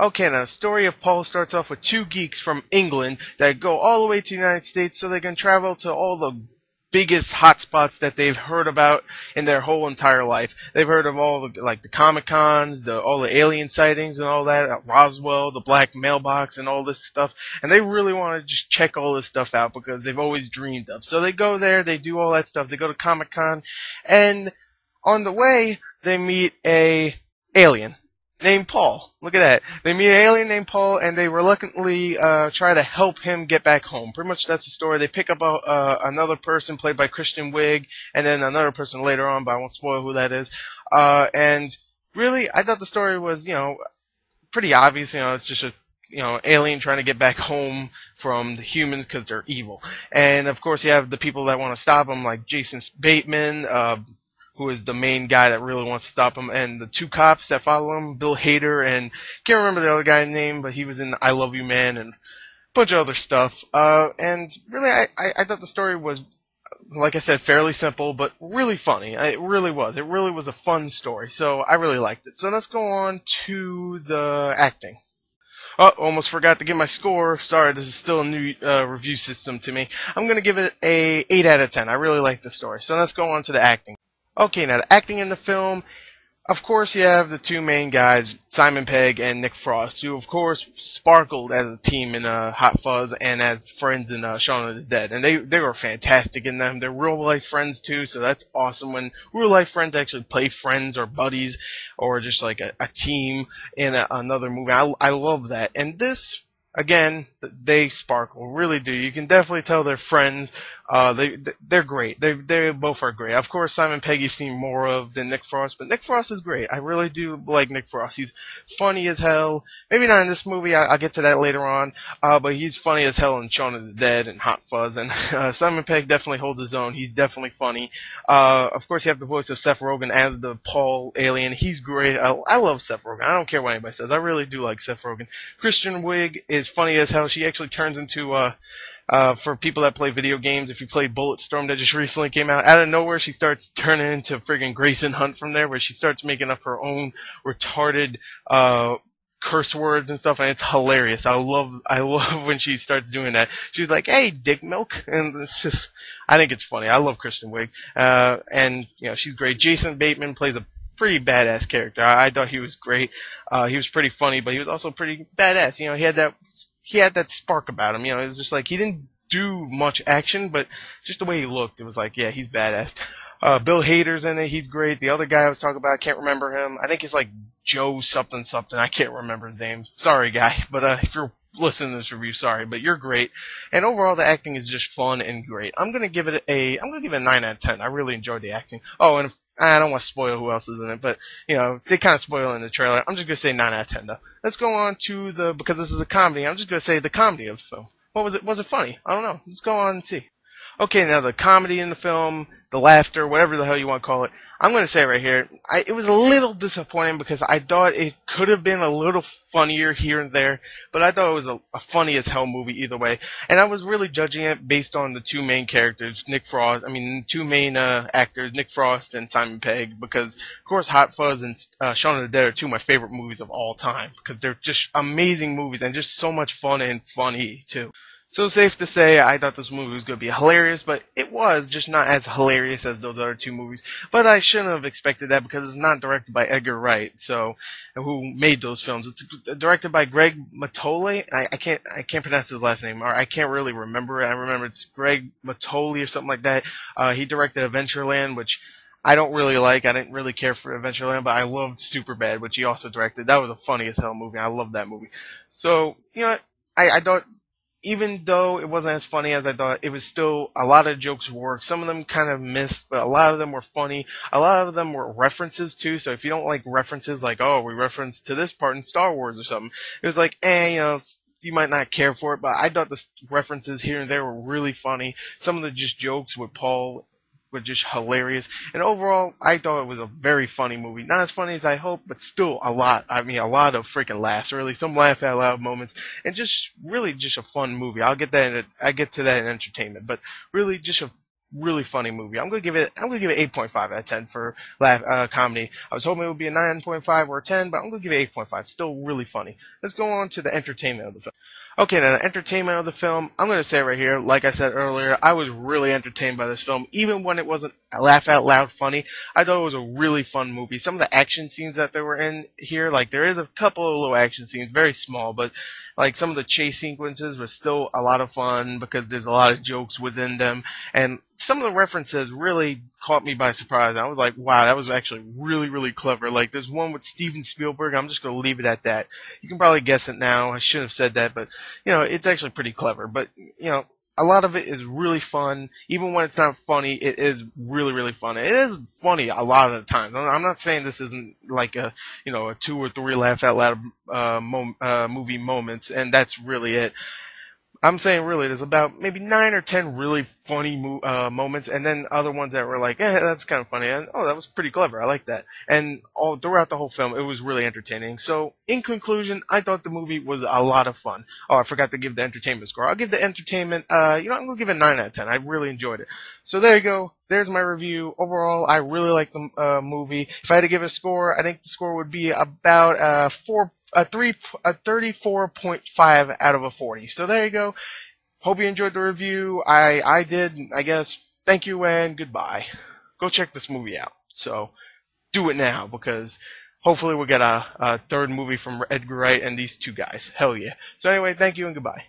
Okay, now the story of Paul starts off with two geeks from England that go all the way to the United States so they can travel to all the biggest hotspots that they've heard about in their whole entire life. They've heard of all the like the Comic Cons, all the alien sightings and all that, Roswell, the black mailbox, and all this stuff. And they really want to just check all this stuff out because they've always dreamed of. So they go there, they do all that stuff. They go to Comic Con, and on the way they meet a alien named Paul. Look at that. They meet an alien named Paul, and they reluctantly try to help him get back home. Pretty much that's the story. They pick up another person played by Christian Wiig, and then another person later on, but I won't spoil who that is. And really, I thought the story was, pretty obvious. It's just a alien trying to get back home from the humans because they're evil. And of course, you have the people that want to stop him, like Jason Bateman, who is the main guy that really wants to stop him, and the two cops that follow him, Bill Hader, and can't remember the other guy's name, but he was in I Love You Man and a bunch of other stuff. And really, I thought the story was, like I said, fairly simple, but really funny. It really was. It really was a fun story, so I really liked it. So let's go on to the acting. Oh, almost forgot to give my score. Sorry, this is still a new review system to me. I'm going to give it a 8 out of 10. I really like the story. So let's go on to the acting. Okay, now the acting in the film, of course you have the two main guys, Simon Pegg and Nick Frost, who of course sparkled as a team in Hot Fuzz and as friends in Shaun of the Dead. And they were fantastic in them. They're real life friends too, so that's awesome when real life friends actually play friends or buddies or just like a team in another movie. I love that. And this, again, they sparkle, really do. You can definitely tell they're friends. They're great. They both are great. Of course, Simon Pegg you've seen more of than Nick Frost, but Nick Frost is great. I really do like Nick Frost. He's funny as hell. Maybe not in this movie. I'll get to that later on. But he's funny as hell in Shaun of the Dead and Hot Fuzz. And Simon Pegg definitely holds his own. He's definitely funny. Of course, you have the voice of Seth Rogen as the Paul alien. He's great. I love Seth Rogen. I don't care what anybody says. I really do like Seth Rogen. Christian Wiig is funny as hell. She actually turns into for people that play video games, if you played Bulletstorm that just recently came out of nowhere, she starts turning into friggin' Grayson Hunt from there, where she starts making up her own retarded curse words and stuff, and it's hilarious. I love when she starts doing that. She's like, "Hey, dick milk," and it's just, I think it's funny. I love Kristen Wiig, and she's great. Jason Bateman plays a pretty badass character. I thought he was great. He was pretty funny, but he was also pretty badass. He had that spark about him. It was just like he didn't do much action, but just the way he looked, it was like, yeah, he's badass. Bill Hader's in it. He's great. The other guy I was talking about, I can't remember him. I think it's like Joe something something. I can't remember his name. Sorry, guy. But if you're listening to this review, sorry, but you're great. And overall, the acting is just fun and great. I'm gonna give it a 9 out of 10. I really enjoyed the acting. Oh, and I don't want to spoil who else is in it, but they kind of spoil it in the trailer. I'm just gonna say 9 out of 10 though. Let's go on to because this is a comedy. I'm just gonna say the comedy of the film. What was it? Was it funny? I don't know. Let's go on and see. Okay, now the comedy in the film, the laughter, whatever the hell you want to call it, I'm going to say right here, it was a little disappointing because I thought it could have been a little funnier here and there, but I thought it was a funny as hell movie either way. And I was really judging it based on the two main characters, two main actors, Nick Frost and Simon Pegg, because, of course, Hot Fuzz and Shaun of the Dead are two of my favorite movies of all time, because they're just amazing movies and just so much fun and funny, too. So safe to say, I thought this movie was going to be hilarious, but it was just not as hilarious as those other two movies. But I shouldn't have expected that because it's not directed by Edgar Wright, who made those films. It's directed by Greg Matoli. I can't pronounce his last name, or I can't really remember it. I remember it's Greg Matoli or something like that. He directed Adventureland, which I don't really like. I didn't really care for Adventureland, but I loved Superbad, which he also directed. That was a funny as hell movie. I loved that movie. So, I thought, even though it wasn't as funny as I thought, it was still, a lot of jokes worked. Some of them kind of missed, but a lot of them were funny. A lot of them were references, too, so if you don't like references, like, oh, we referenced to this part in Star Wars or something, it was like, you might not care for it, but I thought the references here and there were really funny. Some of the just jokes with Paul were just hilarious. And overall, I thought it was a very funny movie. Not as funny as I hoped, but still a lot. I mean, a lot of freaking laughs, really. Some laugh out loud moments. And just, really just a fun movie. I get to that in entertainment. But really just a really funny movie. I'm gonna give it 8.5 out of 10 for comedy. I was hoping it would be a 9.5 or a 10, but I'm gonna give it 8.5. Still really funny. Let's go on to the entertainment of the film. Okay, now the entertainment of the film, I'm going to say right here, like I said earlier, I was really entertained by this film, even when it wasn't laugh out loud funny. I thought it was a really fun movie. Some of the action scenes that they were in here, like there is a couple of little action scenes, very small, but like some of the chase sequences were still a lot of fun because there's a lot of jokes within them, and some of the references really caught me by surprise. I was like, wow, that was actually really, really clever. Like there's one with Steven Spielberg. I'm just going to leave it at that. You can probably guess it now. I shouldn't have said that, but it's actually pretty clever. But a lot of it is really fun. Even when it's not funny, it is really, really fun. It is funny a lot of the time. I'm not saying this isn't like a 2 or 3 laugh out loud movie moments, and that's really it. I'm saying really, there's about maybe 9 or 10 really funny moments, and then other ones that were like, that's kind of funny, and oh, that was pretty clever. I like that. And all throughout the whole film, it was really entertaining. So, in conclusion, I thought the movie was a lot of fun. Oh, I forgot to give the entertainment score. I'll give the entertainment, I'm gonna give it 9 out of 10. I really enjoyed it. So there you go. There's my review. Overall, I really like the movie. If I had to give a score, I think the score would be about a 34.5 out of a 40. So there you go. Hope you enjoyed the review. I did, I guess. Thank you and goodbye. Go check this movie out. So do it now because hopefully we'll get a third movie from Edgar Wright and these two guys. Hell yeah. So anyway, thank you and goodbye.